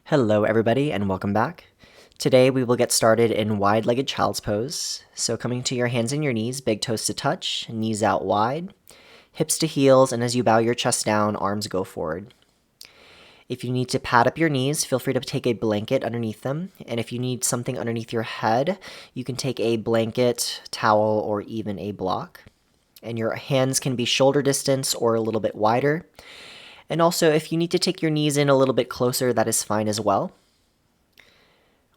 Hello everybody and welcome back. Today we will get started in wide-legged child's pose. So coming to your hands and your knees, big toes to touch, knees out wide, hips to heels, and as you bow your chest down, arms go forward. If you need to pad up your knees, feel free to take a blanket underneath them. And if you need something underneath your head, you can take a blanket, towel, or even a block. And your hands can be shoulder distance or a little bit wider. And also, if you need to take your knees in a little bit closer, that is fine as well.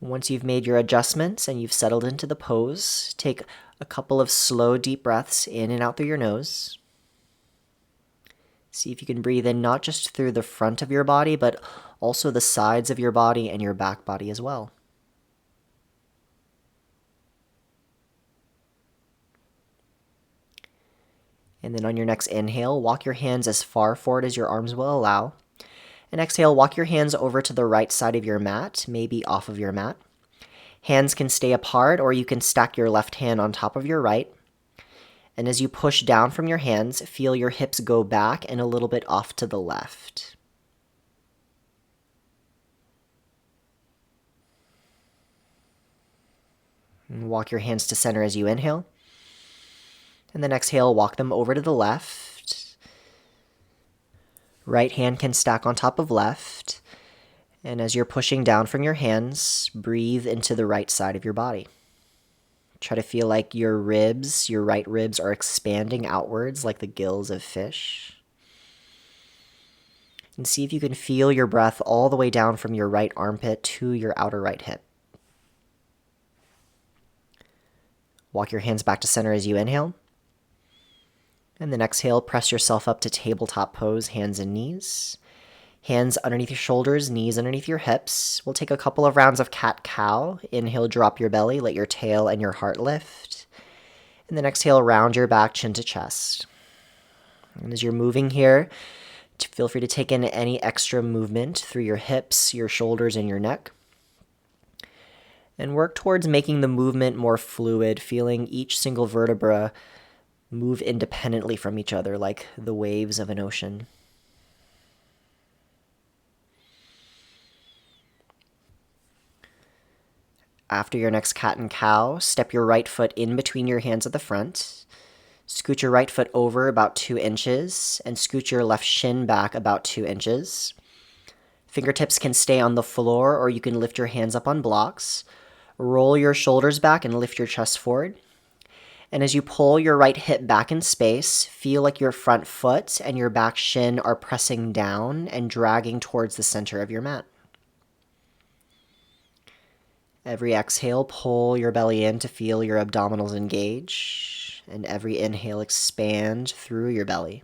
Once you've made your adjustments and you've settled into the pose, take a couple of slow, deep breaths in and out through your nose. See if you can breathe in not just through the front of your body, but also the sides of your body and your back body as well. And then on your next inhale, walk your hands as far forward as your arms will allow. And exhale, walk your hands over to the right side of your mat, maybe off of your mat. Hands can stay apart, or you can stack your left hand on top of your right. And as you push down from your hands, feel your hips go back and a little bit off to the left. And walk your hands to center as you inhale. And then exhale, walk them over to the left. Right hand can stack on top of left. And as you're pushing down from your hands, breathe into the right side of your body. Try to feel like your ribs, your right ribs, are expanding outwards like the gills of fish. And see if you can feel your breath all the way down from your right armpit to your outer right hip. Walk your hands back to center as you inhale. And then exhale, press yourself up to tabletop pose, hands and knees. Hands underneath your shoulders, knees underneath your hips. We'll take a couple of rounds of cat-cow. Inhale, drop your belly, let your tail and your heart lift. And then exhale, round your back, chin to chest. And as you're moving here, feel free to take in any extra movement through your hips, your shoulders, and your neck. And work towards making the movement more fluid, feeling each single vertebra move independently from each other like the waves of an ocean. After your next cat and cow, step your right foot in between your hands at the front. Scoot your right foot over about 2 inches and scoot your left shin back about 2 inches. Fingertips can stay on the floor, or you can lift your hands up on blocks. Roll your shoulders back and lift your chest forward. And as you pull your right hip back in space, feel like your front foot and your back shin are pressing down and dragging towards the center of your mat. Every exhale, pull your belly in to feel your abdominals engage, and every inhale, expand through your belly.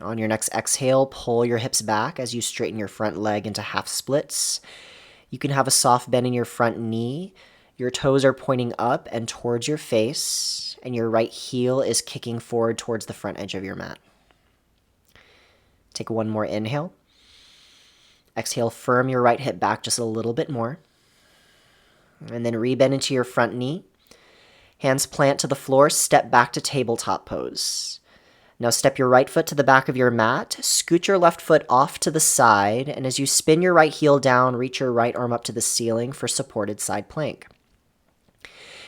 On your next exhale, pull your hips back as you straighten your front leg into half splits. You can have a soft bend in your front knee. Your toes are pointing up and towards your face, and your right heel is kicking forward towards the front edge of your mat. Take one more inhale. Exhale, firm your right hip back just a little bit more. And then rebend into your front knee. Hands plant to the floor, step back to tabletop pose. Now step your right foot to the back of your mat, scoot your left foot off to the side, and as you spin your right heel down, reach your right arm up to the ceiling for supported side plank.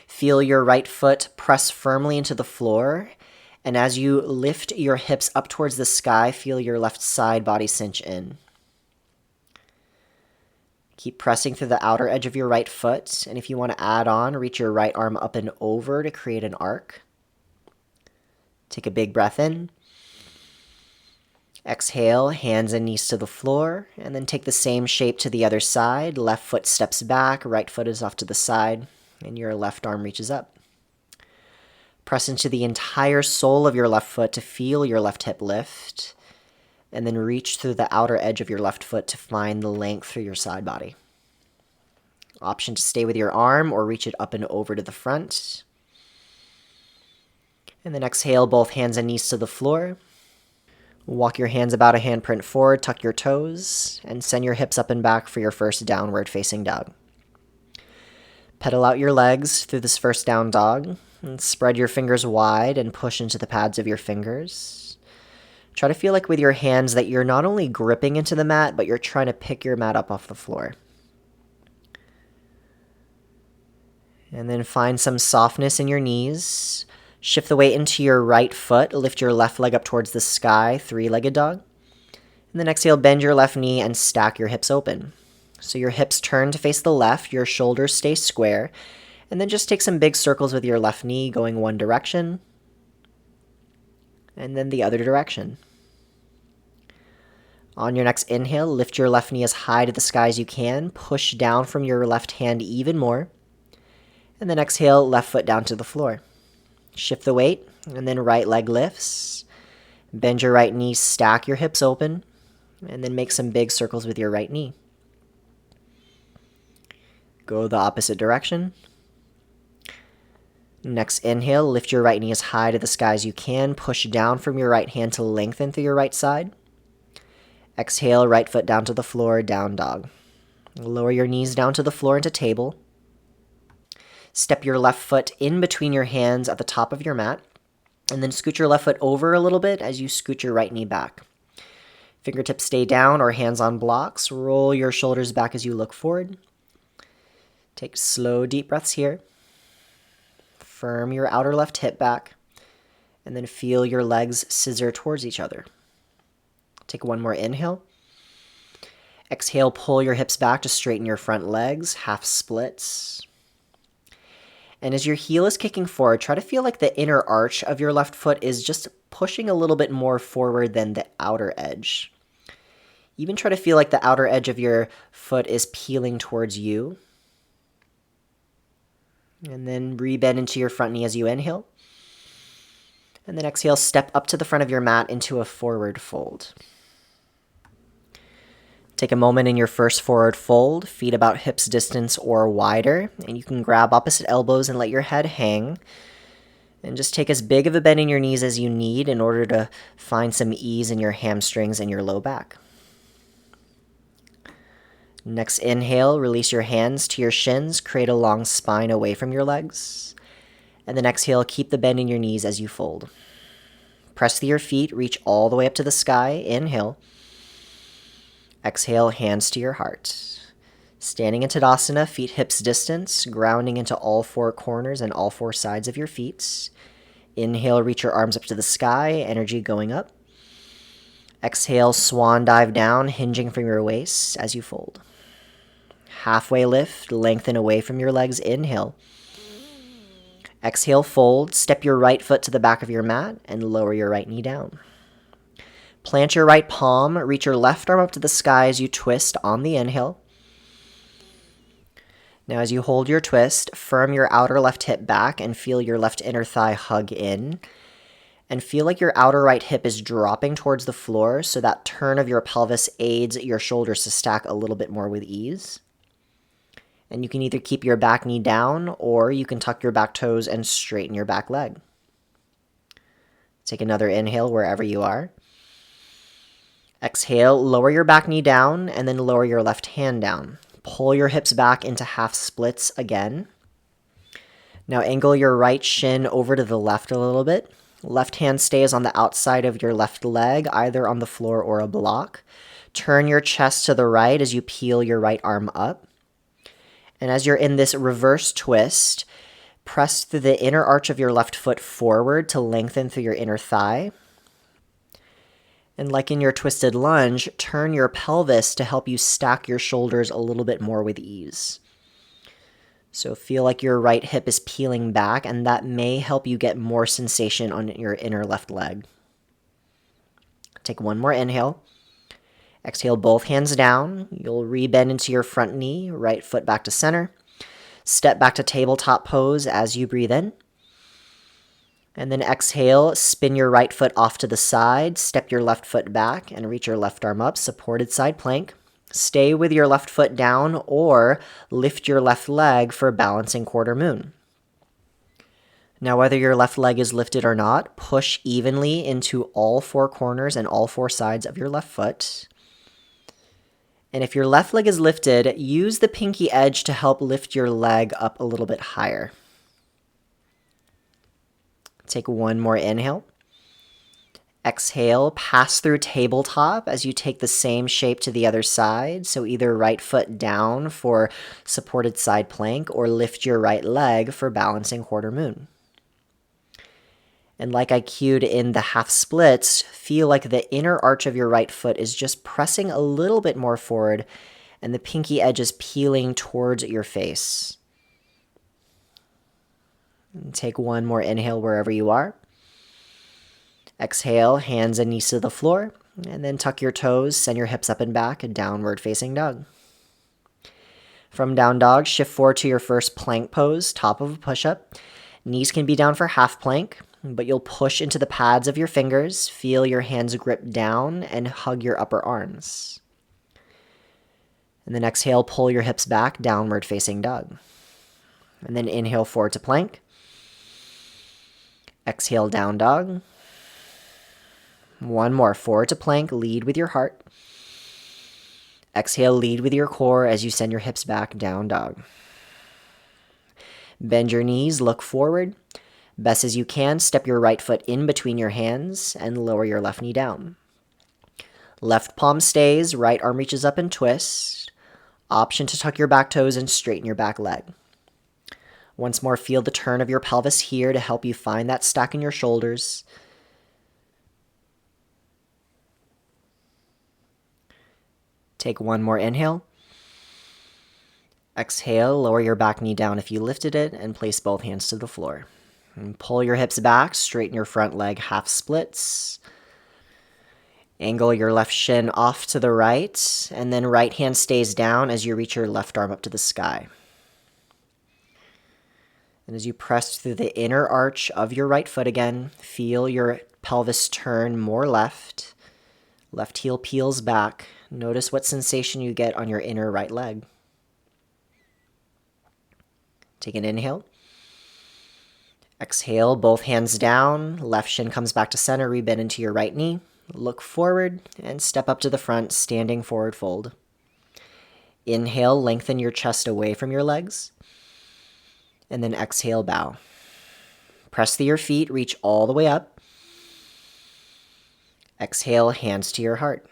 Feel your right foot press firmly into the floor, and as you lift your hips up towards the sky, feel your left side body cinch in. Keep pressing through the outer edge of your right foot, and if you want to add on, reach your right arm up and over to create an arc. Take a big breath in. Exhale, hands and knees to the floor, and then take the same shape to the other side. Left foot steps back, right foot is off to the side, and your left arm reaches up. Press into the entire sole of your left foot to feel your left hip lift, and then reach through the outer edge of your left foot to find the length through your side body. Option to stay with your arm or reach it up and over to the front. And then exhale, both hands and knees to the floor. Walk your hands about a handprint forward, tuck your toes, and send your hips up and back for your first downward facing dog. Pedal out your legs through this first down dog, and spread your fingers wide and push into the pads of your fingers. Try to feel like with your hands that you're not only gripping into the mat, but you're trying to pick your mat up off the floor. And then find some softness in your knees. Shift the weight into your right foot. Lift your left leg up towards the sky, three-legged dog. And then exhale, bend your left knee and stack your hips open. So your hips turn to face the left, your shoulders stay square. And then just take some big circles with your left knee going one direction. And then the other direction. On your next inhale, lift your left knee as high to the sky as you can. Push down from your left hand even more. And then exhale, left foot down to the floor. Shift the weight, and then right leg lifts. Bend your right knee, stack your hips open, and then make some big circles with your right knee. Go the opposite direction. Next inhale, lift your right knee as high to the sky as you can. Push down from your right hand to lengthen through your right side. Exhale, right foot down to the floor, down dog. Lower your knees down to the floor into table. Step your left foot in between your hands at the top of your mat, and then scoot your left foot over a little bit as you scoot your right knee back. Fingertips stay down or hands on blocks. Roll your shoulders back as you look forward. Take slow, deep breaths here. Firm your outer left hip back, and then feel your legs scissor towards each other. Take one more inhale. Exhale, pull your hips back to straighten your front legs, half splits. And as your heel is kicking forward, try to feel like the inner arch of your left foot is just pushing a little bit more forward than the outer edge. Even try to feel like the outer edge of your foot is peeling towards you. And then rebend into your front knee as you inhale. And then exhale, step up to the front of your mat into a forward fold. Take a moment in your first forward fold, feet about hips distance or wider, and you can grab opposite elbows and let your head hang. And just take as big of a bend in your knees as you need in order to find some ease in your hamstrings and your low back. Next inhale, release your hands to your shins, create a long spine away from your legs. And then exhale, keep the bend in your knees as you fold. Press through your feet, reach all the way up to the sky, inhale. Exhale, hands to your heart. Standing in Tadasana, feet hips distance, grounding into all four corners and all four sides of your feet. Inhale, reach your arms up to the sky, energy going up. Exhale, swan dive down, hinging from your waist as you fold. Halfway lift, lengthen away from your legs, inhale. Exhale, fold, step your right foot to the back of your mat and lower your right knee down. Plant your right palm, reach your left arm up to the sky as you twist on the inhale. Now as you hold your twist, firm your outer left hip back and feel your left inner thigh hug in. And feel like your outer right hip is dropping towards the floor so that turn of your pelvis aids your shoulders to stack a little bit more with ease. And you can either keep your back knee down or you can tuck your back toes and straighten your back leg. Take another inhale wherever you are. Exhale, lower your back knee down and then lower your left hand down. Pull your hips back into half splits again. Now angle your right shin over to the left a little bit. Left hand stays on the outside of your left leg, either on the floor or a block. Turn your chest to the right as you peel your right arm up. And as you're in this reverse twist, press through the inner arch of your left foot forward to lengthen through your inner thigh. And like in your twisted lunge, turn your pelvis to help you stack your shoulders a little bit more with ease. So feel like your right hip is peeling back, and that may help you get more sensation on your inner left leg. Take one more inhale. Exhale, both hands down. You'll rebend into your front knee, right foot back to center. Step back to tabletop pose as you breathe in. And then exhale, spin your right foot off to the side, step your left foot back, and reach your left arm up, supported side plank. Stay with your left foot down or lift your left leg for balancing quarter moon. Now, whether your left leg is lifted or not, push evenly into all four corners and all four sides of your left foot. And if your left leg is lifted, use the pinky edge to help lift your leg up a little bit higher. Take one more inhale. Exhale, pass through tabletop as you take the same shape to the other side. So either right foot down for supported side plank or lift your right leg for balancing quarter moon. And like I cued in the half splits, feel like the inner arch of your right foot is just pressing a little bit more forward and the pinky edge is peeling towards your face. And take one more inhale wherever you are. Exhale, hands and knees to the floor, and then tuck your toes, send your hips up and back, and downward facing dog. From down dog, shift forward to your first plank pose, top of a push-up. Knees can be down for half plank, but you'll push into the pads of your fingers, feel your hands grip down, and hug your upper arms. And then exhale, pull your hips back, downward facing dog. And then inhale forward to plank. Exhale, down dog. One more, forward to plank, lead with your heart. Exhale, lead with your core as you send your hips back, down dog. Bend your knees, look forward. Best as you can, step your right foot in between your hands and lower your left knee down. Left palm stays, right arm reaches up and twist. Option to tuck your back toes and straighten your back leg. Once more, feel the turn of your pelvis here to help you find that stack in your shoulders. Take one more inhale. Exhale, lower your back knee down if you lifted it and place both hands to the floor. And pull your hips back, straighten your front leg, half splits. Angle your left shin off to the right, and then right hand stays down as you reach your left arm up to the sky. And as you press through the inner arch of your right foot again, feel your pelvis turn more left. Left heel peels back. Notice what sensation you get on your inner right leg. Take an inhale. Exhale, both hands down. Left shin comes back to center. Rebend into your right knee. Look forward and step up to the front, standing forward fold. Inhale, lengthen your chest away from your legs. And then exhale, bow. Press through your feet, reach all the way up. Exhale, hands to your heart.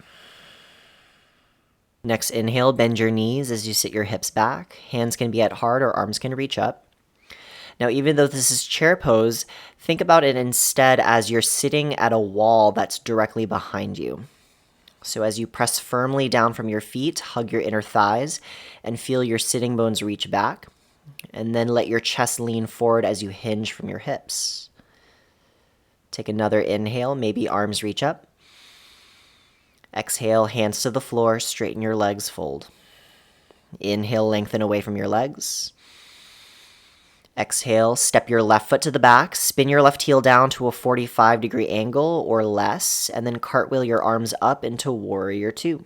Next inhale, bend your knees as you sit your hips back. Hands can be at heart or arms can reach up. Now, even though this is chair pose, think about it instead as you're sitting at a wall that's directly behind you. So as you press firmly down from your feet, hug your inner thighs and feel your sitting bones reach back. And then let your chest lean forward as you hinge from your hips. Take another inhale, maybe arms reach up. Exhale, hands to the floor, straighten your legs, fold. Inhale, lengthen away from your legs. Exhale, step your left foot to the back, spin your left heel down to a 45-degree angle or less, and then cartwheel your arms up into Warrior Two.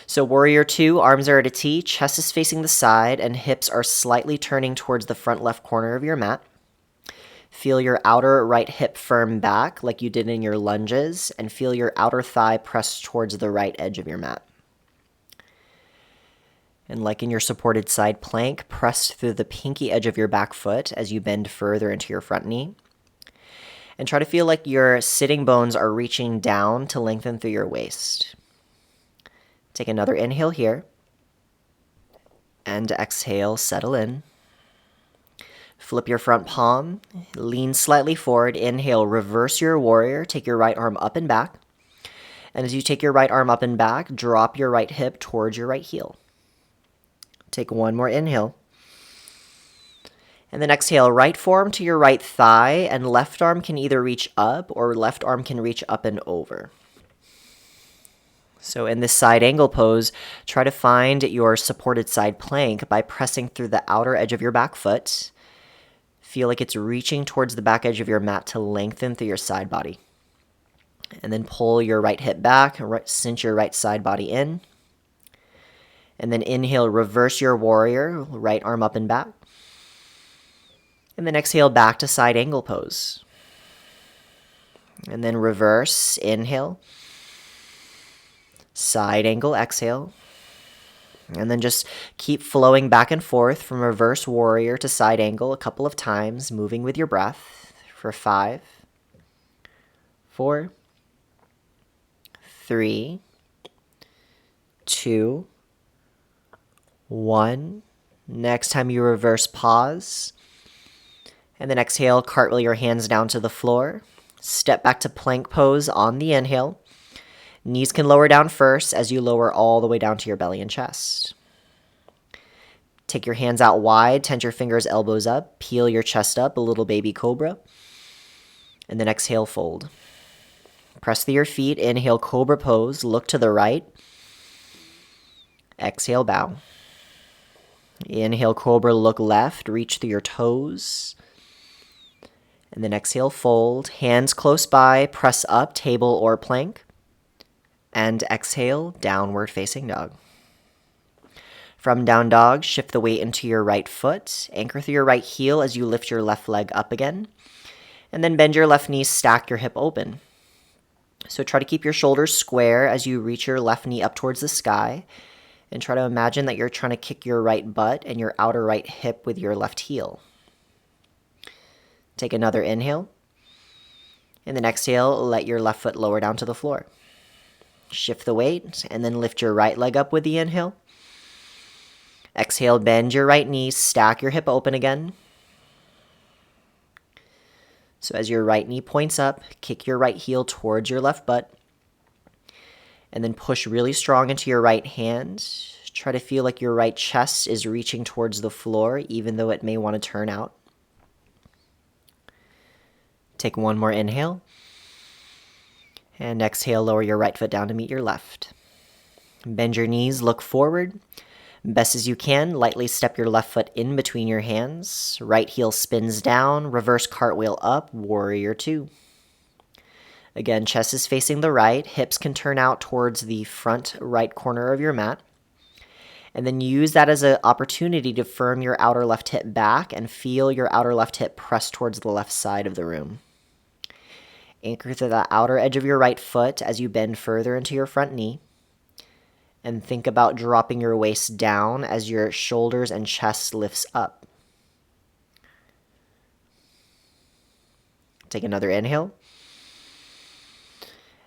So Warrior Two, arms are at a T, chest is facing the side, and hips are slightly turning towards the front left corner of your mat. Feel your outer right hip firm back like you did in your lunges, and feel your outer thigh press towards the right edge of your mat. And like in your supported side plank, press through the pinky edge of your back foot as you bend further into your front knee. And try to feel like your sitting bones are reaching down to lengthen through your waist. Take another inhale here. And exhale, settle in. Flip your front palm, lean slightly forward, inhale, reverse your warrior, take your right arm up and back. And as you take your right arm up and back, drop your right hip towards your right heel. Take one more inhale. And then exhale, right forearm to your right thigh, and left arm can either reach up or left arm can reach up and over. So in this side angle pose, try to find your supported side plank by pressing through the outer edge of your back foot. Feel like it's reaching towards the back edge of your mat to lengthen through your side body. And then pull your right hip back, cinch your right side body in. And then inhale, reverse your warrior, right arm up and back. And then exhale back to side angle pose. And then reverse, inhale. Side angle, exhale. And then just keep flowing back and forth from reverse warrior to side angle a couple of times, moving with your breath for 5, 4, 3, 2, 1. Next time you reverse, pause. And then exhale, cartwheel your hands down to the floor. Step back to plank pose on the inhale. Knees can lower down first as you lower all the way down to your belly and chest. Take your hands out wide, tent your fingers, elbows up, peel your chest up, a little baby cobra. And then exhale, fold. Press through your feet, inhale, cobra pose, look to the right. Exhale, bow. Inhale, cobra, look left, reach through your toes. And then exhale, fold. Hands close by, press up, table or plank. And exhale, downward facing dog. From down dog, shift the weight into your right foot. Anchor through your right heel as you lift your left leg up again. And then bend your left knee, stack your hip open. So try to keep your shoulders square as you reach your left knee up towards the sky. And try to imagine that you're trying to kick your right butt and your outer right hip with your left heel. Take another inhale. And then exhale, let your left foot lower down to the floor. Shift the weight and then lift your right leg up with the inhale. Exhale, bend your right knee, stack your hip open again. So as your right knee points up, kick your right heel towards your left butt. And then push really strong into your right hand. Try to feel like your right chest is reaching towards the floor, even though it may want to turn out. Take one more inhale. And exhale, lower your right foot down to meet your left. Bend your knees, look forward. Best as you can, lightly step your left foot in between your hands. Right heel spins down, reverse cartwheel up, warrior two. Again, chest is facing the right, hips can turn out towards the front right corner of your mat. And then use that as an opportunity to firm your outer left hip back and feel your outer left hip press towards the left side of the room. Anchor to the outer edge of your right foot as you bend further into your front knee. And think about dropping your waist down as your shoulders and chest lifts up. Take another inhale.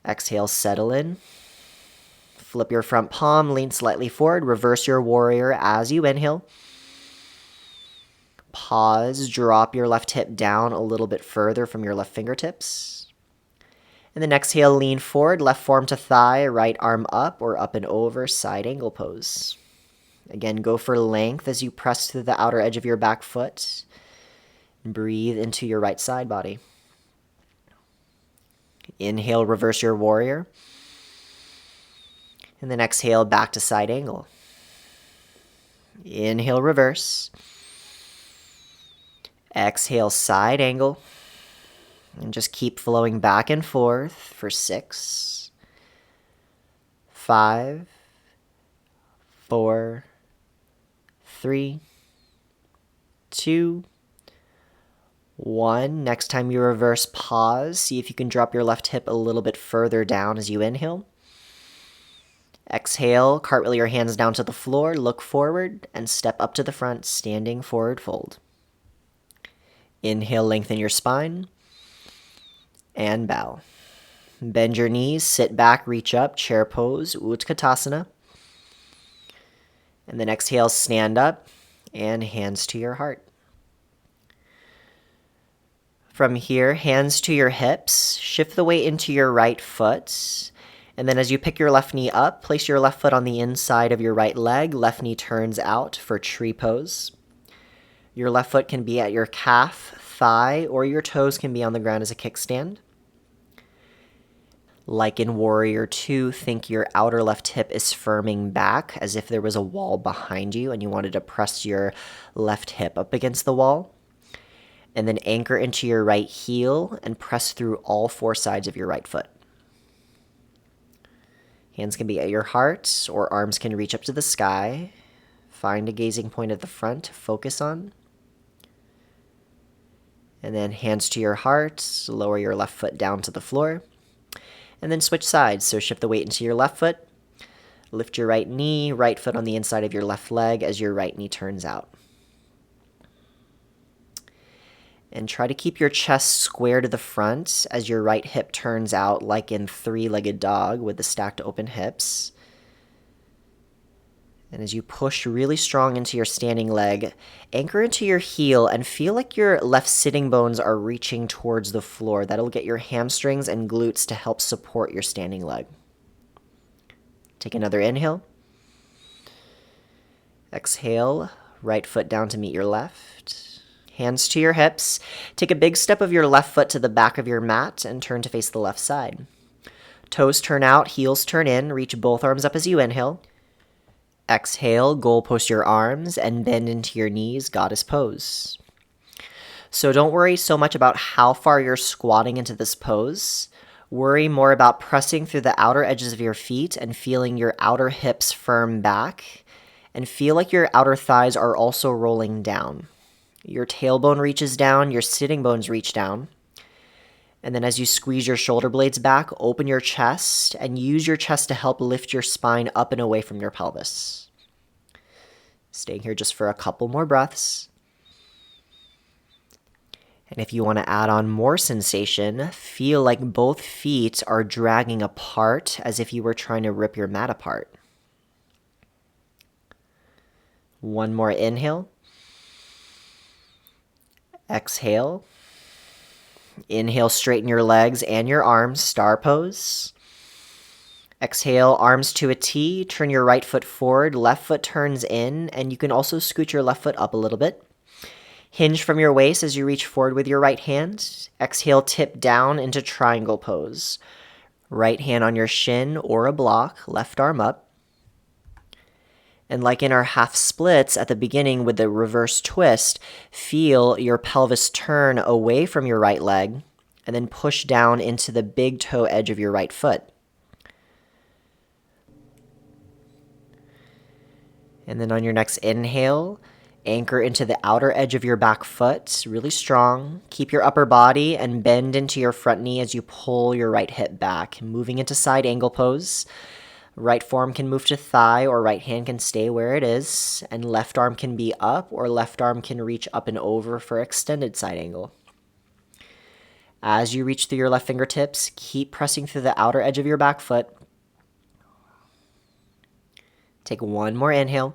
Exhale, settle in. Flip your front palm, lean slightly forward, reverse your warrior as you inhale. Pause, drop your left hip down a little bit further from your left fingertips. And then exhale, lean forward, left forearm to thigh, right arm up or up and over, side angle pose. Again, go for length as you press through the outer edge of your back foot. Breathe into your right side body. Inhale, reverse your warrior. And then exhale, back to side angle. Inhale, reverse. Exhale, side angle. And just keep flowing back and forth for 6, 5, 4, 3, 2, 1. Next time you reverse, pause. See if you can drop your left hip a little bit further down as you inhale. Exhale, cartwheel your hands down to the floor, look forward, and step up to the front, standing forward fold. Inhale, lengthen your spine, and bow. Bend your knees, sit back, reach up, chair pose, Utkatasana. And then exhale, stand up, and hands to your heart. From here, hands to your hips, shift the weight into your right foot. And then as you pick your left knee up, place your left foot on the inside of your right leg. Left knee turns out for tree pose. Your left foot can be at your calf, thigh, or your toes can be on the ground as a kickstand. Like in Warrior 2, think your outer left hip is firming back as if there was a wall behind you and you wanted to press your left hip up against the wall. And then anchor into your right heel and press through all 4 sides of your right foot. Hands can be at your heart or arms can reach up to the sky. Find a gazing point at the front to focus on. And then hands to your heart, lower your left foot down to the floor. And then switch sides, so shift the weight into your left foot. Lift your right knee, right foot on the inside of your left leg as your right knee turns out. And try to keep your chest square to the front as your right hip turns out like in three-legged dog with the stacked open hips. And as you push really strong into your standing leg, anchor into your heel and feel like your left sitting bones are reaching towards the floor. That'll get your hamstrings and glutes to help support your standing leg. Take another inhale. Exhale, right foot down to meet your left. Hands to your hips. Take a big step of your left foot to the back of your mat and turn to face the left side. Toes turn out, heels turn in. Reach both arms up as you inhale. Exhale, goalpost your arms and bend into your knees, goddess pose. So don't worry so much about how far you're squatting into this pose. Worry more about pressing through the outer edges of your feet and feeling your outer hips firm back. And feel like your outer thighs are also rolling down. Your tailbone reaches down, your sitting bones reach down. And then as you squeeze your shoulder blades back, open your chest and use your chest to help lift your spine up and away from your pelvis. Staying here just for a couple more breaths. And if you want to add on more sensation, feel like both feet are dragging apart as if you were trying to rip your mat apart. One more inhale. Exhale. Inhale, straighten your legs and your arms, star pose. Exhale, arms to a T, turn your right foot forward, left foot turns in, and you can also scoot your left foot up a little bit. Hinge from your waist as you reach forward with your right hand. Exhale, tip down into triangle pose. Right hand on your shin or a block, left arm up. And like in our half splits at the beginning with the reverse twist, feel your pelvis turn away from your right leg and then push down into the big toe edge of your right foot. And then on your next inhale, anchor into the outer edge of your back foot, really strong. Keep your upper body and bend into your front knee as you pull your right hip back, moving into side angle pose. Right forearm can move to thigh or right hand can stay where it is, and left arm can be up or left arm can reach up and over for extended side angle. As you reach through your left fingertips, keep pressing through the outer edge of your back foot. Take one more inhale.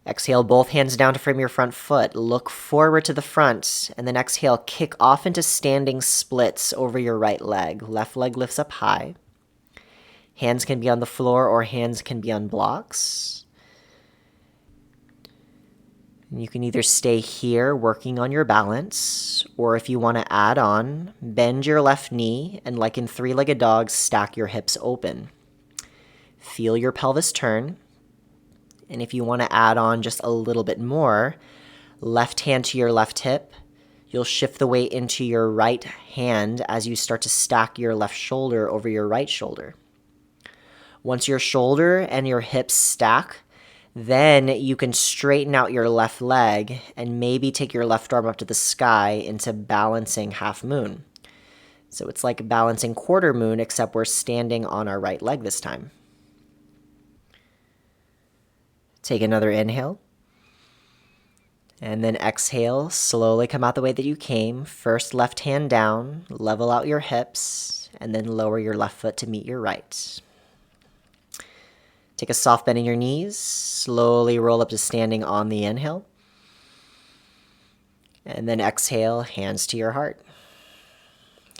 Exhale, both hands down to frame your front foot. Look forward to the front, and then exhale, kick off into standing splits over your right leg. Left leg lifts up high. Hands can be on the floor or hands can be on blocks. And you can either stay here working on your balance, or if you want to add on, bend your left knee and like in three-legged dog, stack your hips open. Feel your pelvis turn. And if you want to add on just a little bit more, left hand to your left hip, you'll shift the weight into your right hand as you start to stack your left shoulder over your right shoulder. Once your shoulder and your hips stack, then you can straighten out your left leg and maybe take your left arm up to the sky into balancing half moon. So it's like balancing quarter moon, except we're standing on our right leg this time. Take another inhale. And then exhale, slowly come out the way that you came. First left hand down, level out your hips, and then lower your left foot to meet your right. Take a soft bend in your knees, slowly roll up to standing on the inhale. And then exhale, hands to your heart.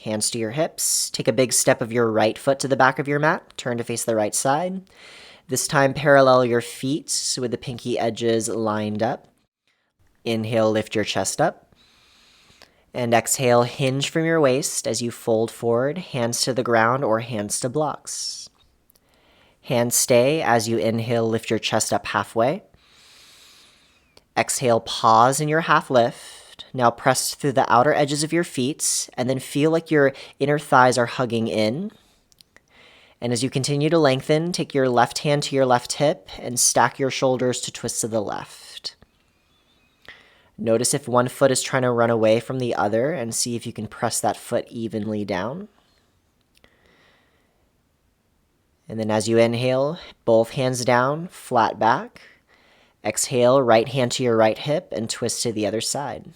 Hands to your hips. Take a big step of your right foot to the back of your mat. Turn to face the right side. This time parallel your feet with the pinky edges lined up. Inhale, lift your chest up. And exhale, hinge from your waist as you fold forward, hands to the ground or hands to blocks. Hands stay as you inhale, lift your chest up halfway. Exhale, pause in your half lift. Now press through the outer edges of your feet and then feel like your inner thighs are hugging in. And as you continue to lengthen, take your left hand to your left hip and stack your shoulders to twist to the left. Notice if one foot is trying to run away from the other and see if you can press that foot evenly down. And then as you inhale, both hands down, flat back. Exhale, right hand to your right hip and twist to the other side.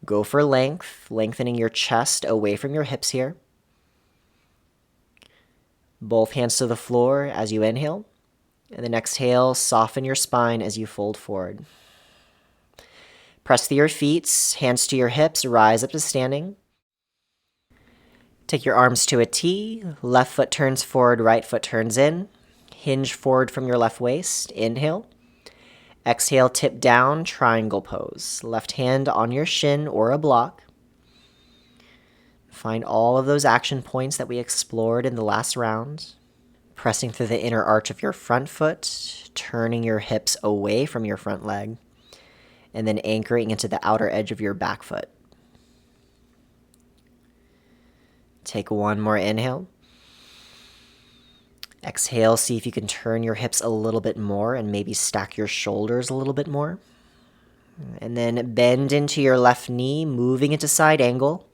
Go for length, lengthening your chest away from your hips here. Both hands to the floor as you inhale. And then exhale, soften your spine as you fold forward. Press through your feet, hands to your hips, rise up to standing. Take your arms to a T, left foot turns forward, right foot turns in. Hinge forward from your left waist, inhale. Exhale, tip down, triangle pose. Left hand on your shin or a block. Find all of those action points that we explored in the last round. Pressing through the inner arch of your front foot, turning your hips away from your front leg, and then anchoring into the outer edge of your back foot. Take one more inhale. Exhale, see if you can turn your hips a little bit more and maybe stack your shoulders a little bit more. And then bend into your left knee, moving into side angle.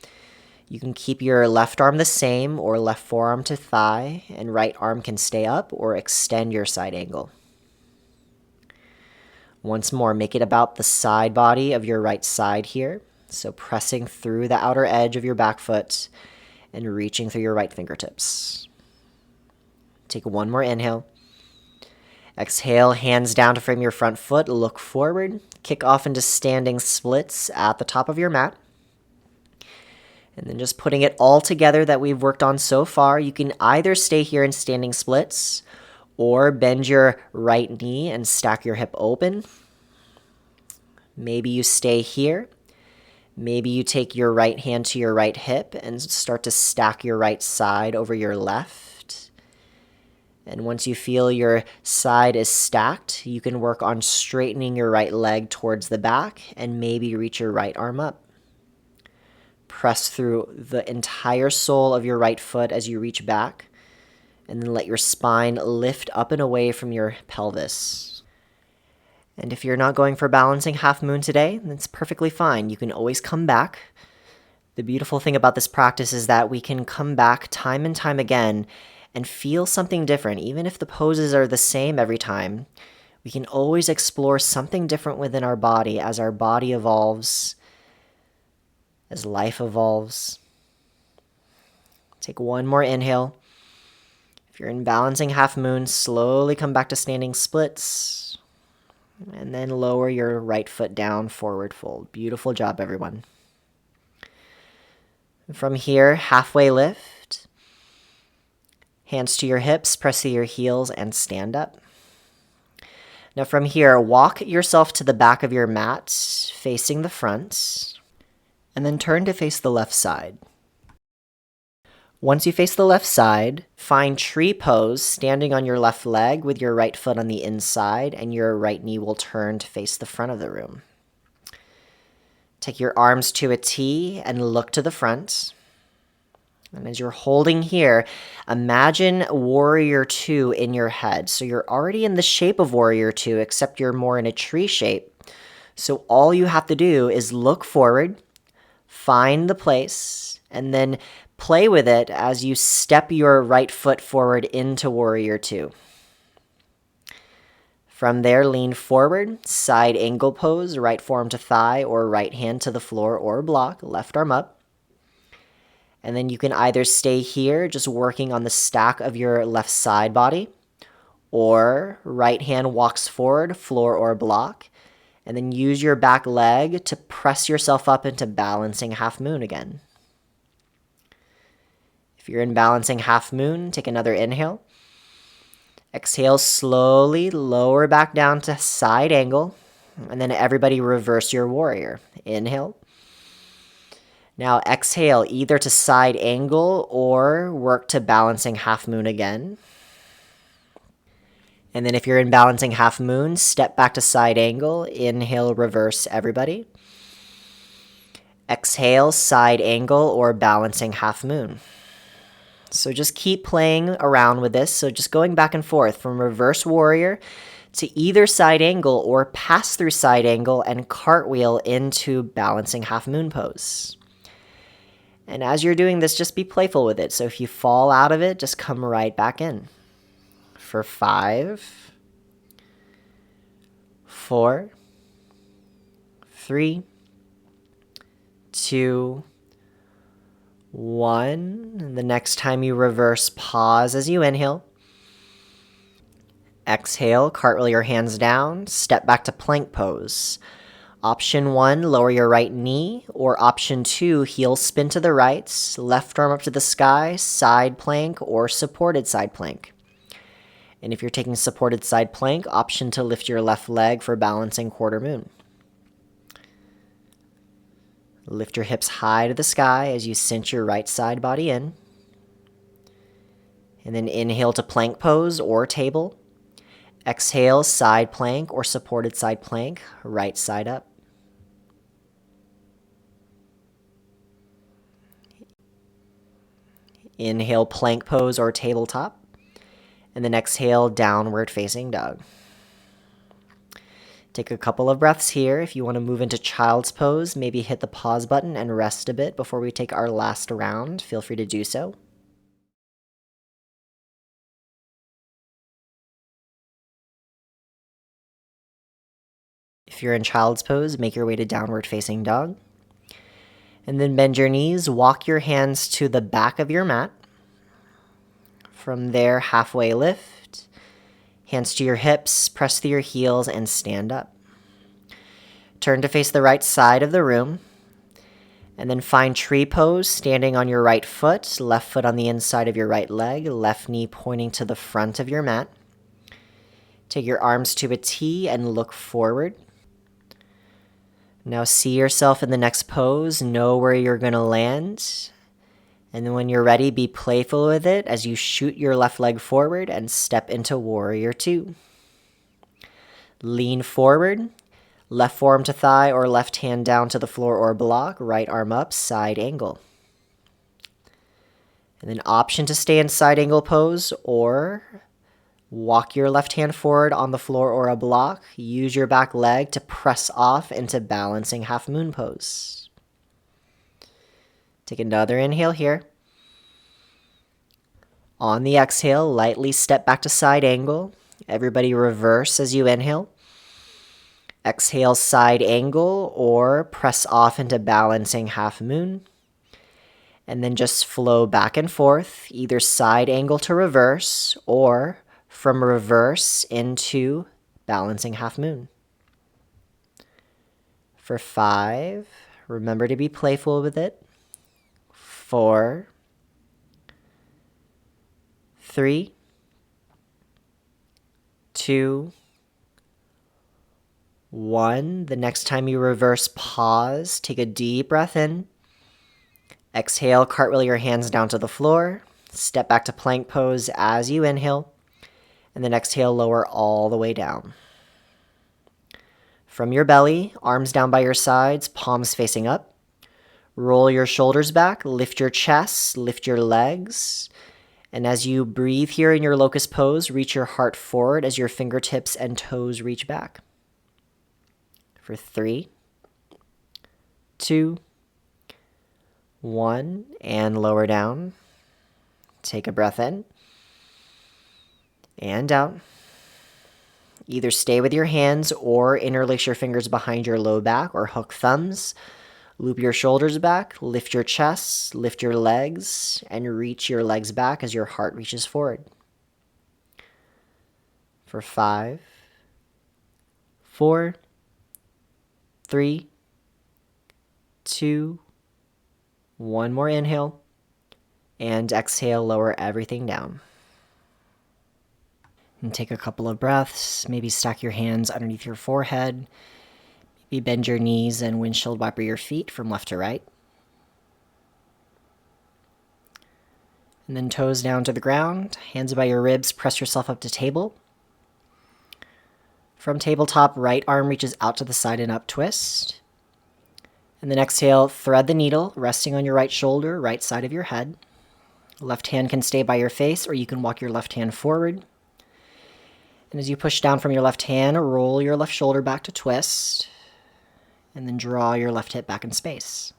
You can keep your left arm the same or left forearm to thigh, and right arm can stay up or extend your side angle. Once more, make it about the side body of your right side here. So pressing through the outer edge of your back foot and reaching through your right fingertips. Take one more inhale. Exhale, hands down to frame your front foot, look forward. Kick off into standing splits at the top of your mat. And then just putting it all together that we've worked on so far, you can either stay here in standing splits or bend your right knee and stack your hip open. Maybe you stay here. Maybe you take your right hand to your right hip and start to stack your right side over your left. And once you feel your side is stacked, you can work on straightening your right leg towards the back and maybe reach your right arm up. Press through the entire sole of your right foot as you reach back, and then let your spine lift up and away from your pelvis. And if you're not going for balancing half moon today, that's perfectly fine. You can always come back. The beautiful thing about this practice is that we can come back time and time again and feel something different. Even if the poses are the same every time, we can always explore something different within our body as our body evolves, as life evolves. Take one more inhale. If you're in balancing half moon, slowly come back to standing splits. And then lower your right foot down, forward fold. Beautiful job, everyone. From here, halfway lift. Hands to your hips, press to your heels, and stand up. Now from here, walk yourself to the back of your mat, facing the front. And then turn to face the left side. Once you face the left side, find tree pose, standing on your left leg with your right foot on the inside, and your right knee will turn to face the front of the room. Take your arms to a T and look to the front. And as you're holding here, imagine Warrior 2 in your head. So you're already in the shape of Warrior 2, except you're more in a tree shape. So all you have to do is look forward, find the place, and then play with it as you step your right foot forward into Warrior 2. From there, lean forward, side angle pose, right forearm to thigh or right hand to the floor or block, left arm up. And then you can either stay here, just working on the stack of your left side body, or right hand walks forward, floor or block, and then use your back leg to press yourself up into balancing half moon again. If you're in balancing half moon, take another inhale. Exhale, slowly lower back down to side angle, and then everybody reverse your warrior. Inhale. Now exhale, either to side angle or work to balancing half moon again. And then if you're in balancing half moon, step back to side angle, inhale, reverse everybody. Exhale, side angle or balancing half moon. So just keep playing around with this. So just going back and forth from reverse warrior to either side angle or pass through side angle and cartwheel into balancing half moon pose. And as you're doing this, just be playful with it. So if you fall out of it, just come right back in. For 5, 4, 3, 2, 1. And the next time you reverse, pause as you inhale. Exhale, cartwheel your hands down, step back to plank pose. Option 1, lower your right knee, or option 2, heel spin to the right, left arm up to the sky, side plank, or supported side plank. And if you're taking supported side plank, option to lift your left leg for balancing quarter moon. Lift your hips high to the sky as you cinch your right side body in. And then inhale to plank pose or table. Exhale, side plank or supported side plank, right side up. Inhale, plank pose or tabletop. And then exhale, downward facing dog. Take a couple of breaths here. If you want to move into child's pose, maybe hit the pause button and rest a bit before we take our last round. Feel free to do so. If you're in child's pose, make your way to downward facing dog. And then bend your knees, walk your hands to the back of your mat. From there, halfway lift. Hands to your hips, press through your heels, and stand up. Turn to face the right side of the room. And then find tree pose, standing on your right foot, left foot on the inside of your right leg, left knee pointing to the front of your mat. Take your arms to a T and look forward. Now see yourself in the next pose, know where you're going to land. And then when you're ready, be playful with it as you shoot your left leg forward and step into Warrior 2. Lean forward, left forearm to thigh or left hand down to the floor or block, right arm up, side angle. And then option to stay in side angle pose or walk your left hand forward on the floor or a block. Use your back leg to press off into balancing half moon pose. Take another inhale here. On the exhale, lightly step back to side angle. Everybody reverse as you inhale. Exhale, side angle or press off into balancing half moon. And then just flow back and forth, either side angle to reverse or from reverse into balancing half moon. For 5, remember to be playful with it. 4, 3, 2, 1. The next time you reverse, pause. Take a deep breath in. Exhale, cartwheel your hands down to the floor. Step back to plank pose as you inhale. And then exhale, lower all the way down. From your belly, arms down by your sides, palms facing up. Roll your shoulders back, lift your chest, lift your legs. And as you breathe here in your locust pose, reach your heart forward as your fingertips and toes reach back. For 3, 2, 1, and lower down. Take a breath in and out. Either stay with your hands or interlace your fingers behind your low back or hook thumbs. Loop your shoulders back, lift your chest, lift your legs, and reach your legs back as your heart reaches forward. For 5, 4, 3, 2, 1 more inhale, and exhale, lower everything down. And take a couple of breaths, maybe stack your hands underneath your forehead, maybe bend your knees and windshield wiper your feet from left to right. And then toes down to the ground, hands by your ribs, press yourself up to table. From tabletop, right arm reaches out to the side and up twist. And then exhale, thread the needle, resting on your right shoulder, right side of your head. Left hand can stay by your face, or you can walk your left hand forward. And as you push down from your left hand, roll your left shoulder back to twist, and then draw your left hip back in space.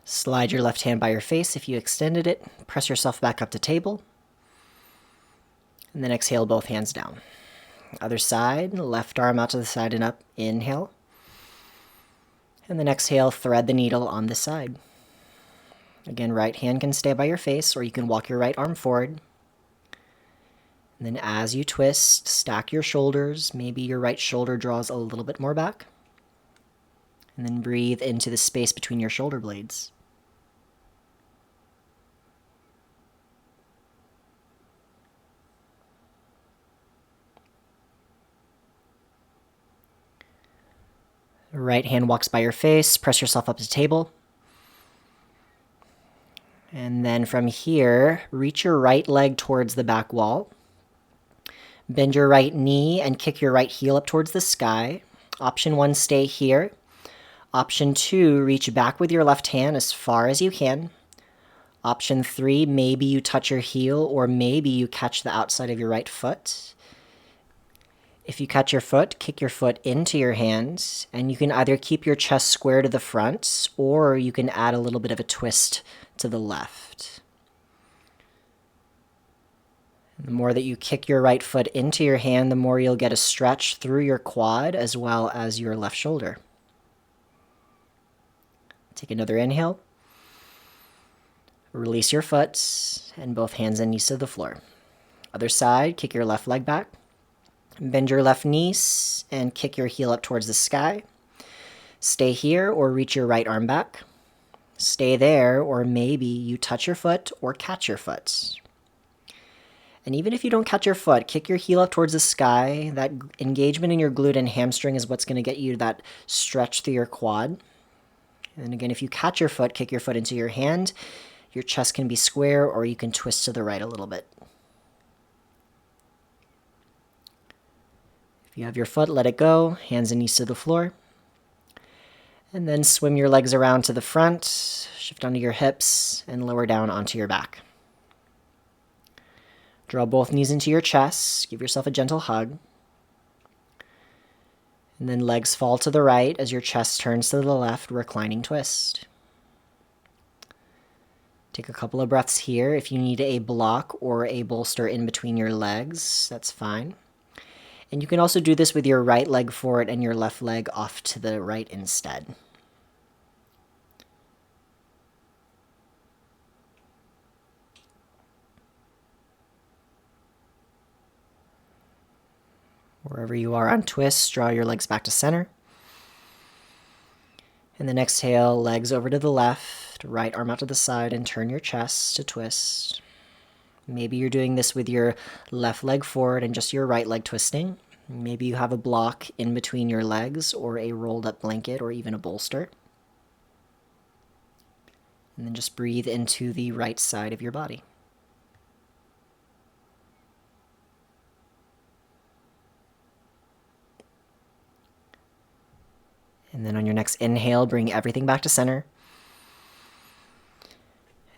Slide your left hand by your face if you extended it. Press yourself back up to table. And then exhale both hands down. Other side, left arm out to the side and up. Inhale. And then exhale, thread the needle on this side. Again, right hand can stay by your face, or you can walk your right arm forward. And then as you twist, stack your shoulders. Maybe your right shoulder draws a little bit more back. And then breathe into the space between your shoulder blades. Right hand walks by your face. Press yourself up to table. And then from here, reach your right leg towards the back wall. Bend your right knee and kick your right heel up towards the sky. Option 1, stay here. Option 2, reach back with your left hand as far as you can. Option 3, maybe you touch your heel, or maybe you catch the outside of your right foot. If you catch your foot, kick your foot into your hands, and you can either keep your chest square to the front, or you can add a little bit of a twist to the left. The more that you kick your right foot into your hand, the more you'll get a stretch through your quad as well as your left shoulder. Take another inhale. Release your foot, and both hands and knees to the floor. Other side, kick your left leg back. Bend your left knees and kick your heel up towards the sky. Stay here or reach your right arm back. Stay there, or maybe you touch your foot or catch your foot. And even if you don't catch your foot, kick your heel up towards the sky. That engagement in your glute and hamstring is what's going to get you that stretch through your quad. And again, if you catch your foot, kick your foot into your hand. Your chest can be square, or you can twist to the right a little bit. If you have your foot, let it go. Hands and knees to the floor. And then swim your legs around to the front. Shift onto your hips and lower down onto your back. Draw both knees into your chest. Give yourself a gentle hug. And then legs fall to the right as your chest turns to the left, reclining twist. Take a couple of breaths here. If you need a block or a bolster in between your legs, that's fine. And you can also do this with your right leg forward and your left leg off to the right instead. Wherever you are on twist, draw your legs back to center. And then exhale, legs over to the left, right arm out to the side, and turn your chest to twist. Maybe you're doing this with your left leg forward and just your right leg twisting. Maybe you have a block in between your legs, or a rolled up blanket, or even a bolster. And then just breathe into the right side of your body. And then on your next inhale, bring everything back to center.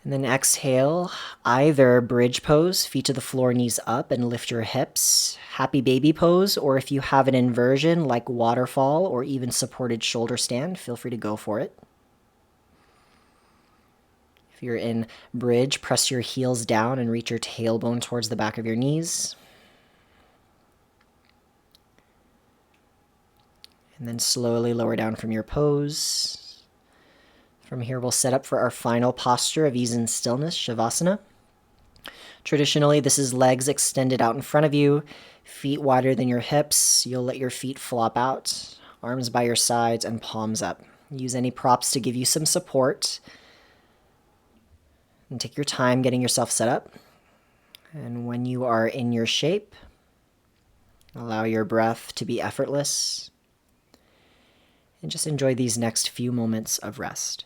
And then exhale, either bridge pose, feet to the floor, knees up, and lift your hips. Happy baby pose, or if you have an inversion like waterfall or even supported shoulder stand, feel free to go for it. If you're in bridge, press your heels down and reach your tailbone towards the back of your knees. And then slowly lower down from your pose. From here, we'll set up for our final posture of ease and stillness, Shavasana. Traditionally, this is legs extended out in front of you, feet wider than your hips. You'll let your feet flop out, arms by your sides, and palms up. Use any props to give you some support. And take your time getting yourself set up. And when you are in your shape, allow your breath to be effortless. And just enjoy these next few moments of rest.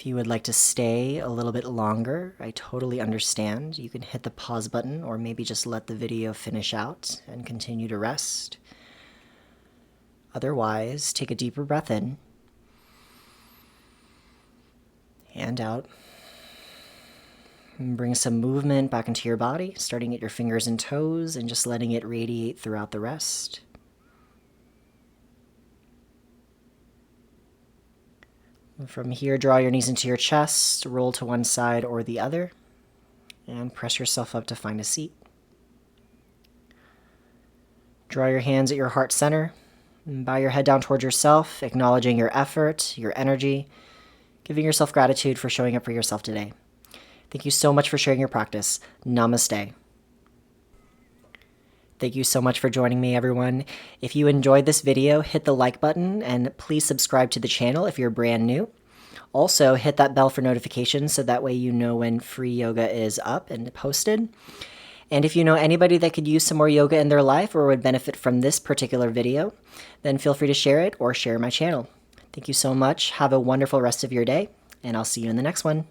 If you would like to stay a little bit longer, I totally understand. You can hit the pause button or maybe just let the video finish out and continue to rest. Otherwise, take a deeper breath in and out. And bring some movement back into your body, starting at your fingers and toes and just letting it radiate throughout the rest. From here, draw your knees into your chest, roll to one side or the other, and press yourself up to find a seat. Draw your hands at your heart center, and bow your head down towards yourself, acknowledging your effort, your energy, giving yourself gratitude for showing up for yourself today. Thank you so much for sharing your practice. Namaste. Thank you so much for joining me, everyone. If you enjoyed this video, hit the like button and please subscribe to the channel if you're brand new. Also, hit that bell for notifications so that way you know when free yoga is up and posted. And if you know anybody that could use some more yoga in their life or would benefit from this particular video, then feel free to share it or share my channel. Thank you so much. Have a wonderful rest of your day, and I'll see you in the next one.